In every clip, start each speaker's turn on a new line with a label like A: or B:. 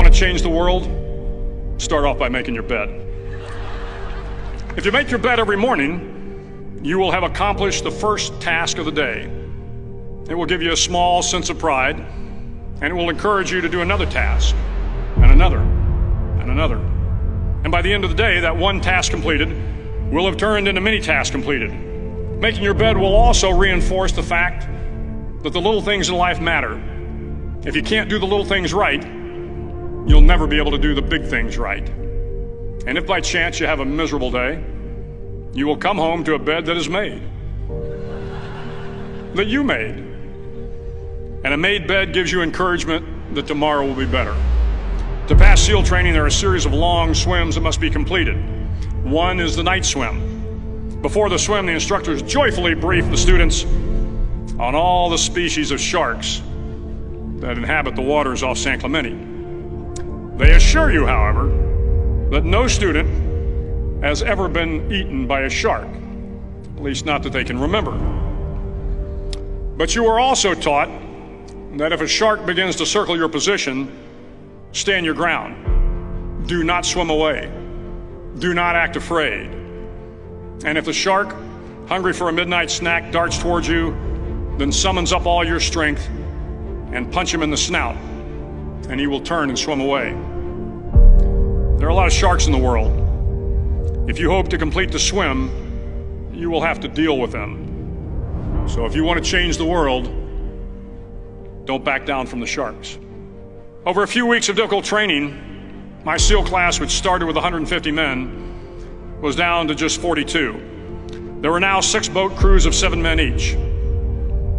A: want to change the world? Start off by making your bed. If you make your bed every morning, you will have accomplished the first task of the day. It will give you a small sense of pride, and it will encourage you to do another task, and another, and another. And by the end of the day, that one task completed will have turned into many tasks completed. Making your bed will also reinforce the fact that the little things in life matter. If you can't do the little things right, you'll never be able to do the big things right. And if by chance you have a miserable day, you will come home to a bed that is made, that you made. And a made bed gives you encouragement that tomorrow will be better. To pass SEAL training, there are a series of long swims that must be completed. One is the night swim. Before the swim, the instructors joyfully brief the students on all the species of sharks that inhabit the waters off San Clemente. They assure you, however, that no student has ever been eaten by a shark, at least not that they can remember. But you are also taught that if a shark begins to circle your position, stand your ground. Do not swim away. Do not act afraid. And if the shark, hungry for a midnight snack, darts towards you, then summons up all your strength and punch him in the snout, and he will turn and swim away. There are a lot of sharks in the world. If you hope to complete the swim, you will have to deal with them. So if you want to change the world, don't back down from the sharks. Over a few weeks of difficult training, my SEAL class, which started with 150 men, was down to just 42. There were now 6 boat crews of 7 men each.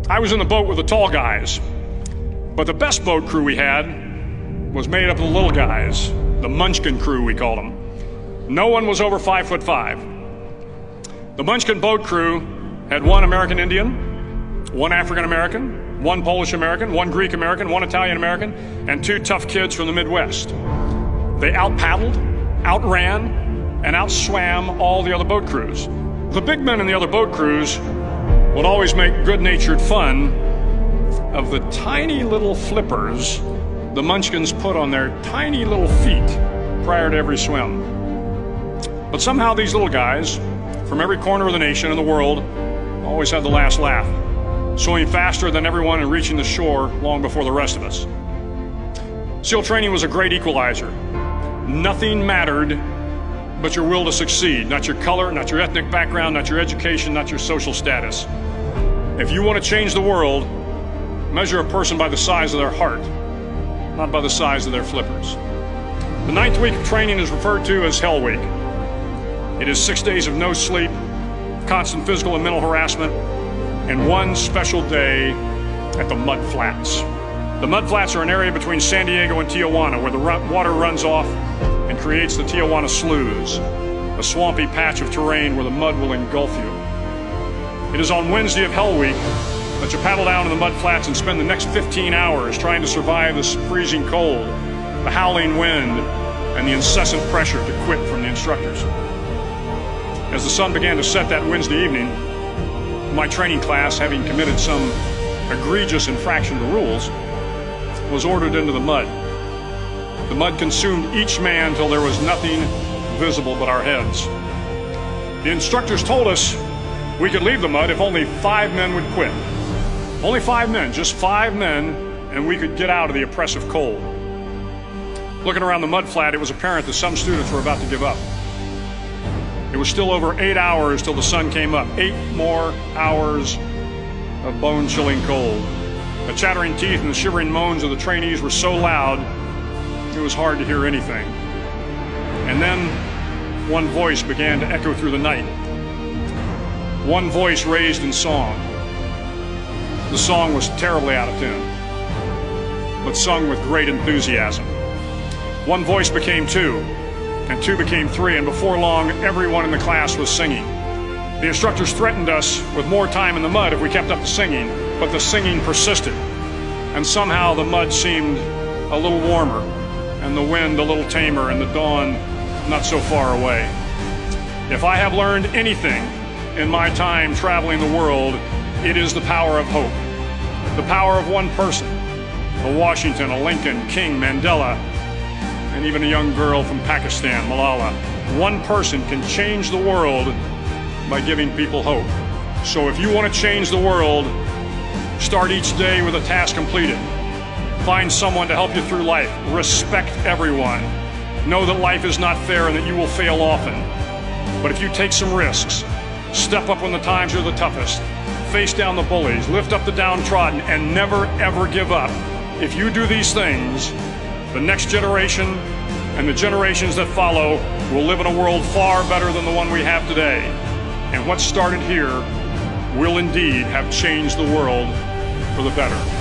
A: I was in the boat with the tall guys, but the best boat crew we had was made up of the little guys, the Munchkin Crew, we called them. No one was over 5'5". The Munchkin boat crew had 1 American Indian, 1 African American, 1 Polish American, 1 Greek American, 1 Italian American, and 2 tough kids from the Midwest. They out-paddled, outran, and outswam all the other boat crews. The big men in the other boat crews would always make good-natured fun of the tiny little flippers the Munchkins put on their tiny little feet prior to every swim. But somehow these little guys from every corner of the nation and the world always had the last laugh, swimming faster than everyone and reaching the shore long before the rest of us. SEAL training was a great equalizer. Nothing mattered but your will to succeed, not your color, not your ethnic background, not your education, not your social status. If you want to change the world, measure a person by the size of their heart, not by the size of their flippers. The 9th week of training is referred to as Hell Week. It is 6 days of no sleep, constant physical and mental harassment, and 1 special day at the Mud Flats. The Mud Flats are an area between San Diego and Tijuana where the water runs off and creates the Tijuana Sloughs, a swampy patch of terrain where the mud will engulf you. It is on Wednesday of Hell Week that you paddle down to the Mud Flats and spend the next 15 hours trying to survive this freezing cold, the howling wind, and the incessant pressure to quit from the instructors. As the sun began to set that Wednesday evening, my training class, having committed some egregious infraction to rules, was ordered into the mud. The mud consumed each man till there was nothing visible but our heads. The instructors told us we could leave the mud if only 5 men would quit. Only 5 men, just 5 men, and we could get out of the oppressive cold. Looking around the mud flat, it was apparent that some students were about to give up. It was still over 8 hours till the sun came up. 8 more hours of bone-chilling cold. The chattering teeth and the shivering moans of the trainees were so loud, it was hard to hear anything. And then one voice began to echo through the night. One voice raised in song. The song was terribly out of tune, but sung with great enthusiasm. One voice became 2, and 2 became 3, and before long, everyone in the class was singing. The instructors threatened us with more time in the mud if we kept up the singing, but the singing persisted, and somehow the mud seemed a little warmer, and the wind a little tamer, and the dawn not so far away. If I have learned anything in my time traveling the world, it is the power of hope. The power of one person, a Washington, a Lincoln, King, Mandela, and even a young girl from Pakistan, Malala. One person can change the world by giving people hope. So if you want to change the world, start each day with a task completed. Find someone to help you through life. Respect everyone. Know that life is not fair and that you will fail often. But if you take some risks, step up when the times are the toughest, face down the bullies, lift up the downtrodden, and never ever give up. If you do these things, the next generation and the generations that follow will live in a world far better than the one we have today. And what started here will indeed have changed the world for the better.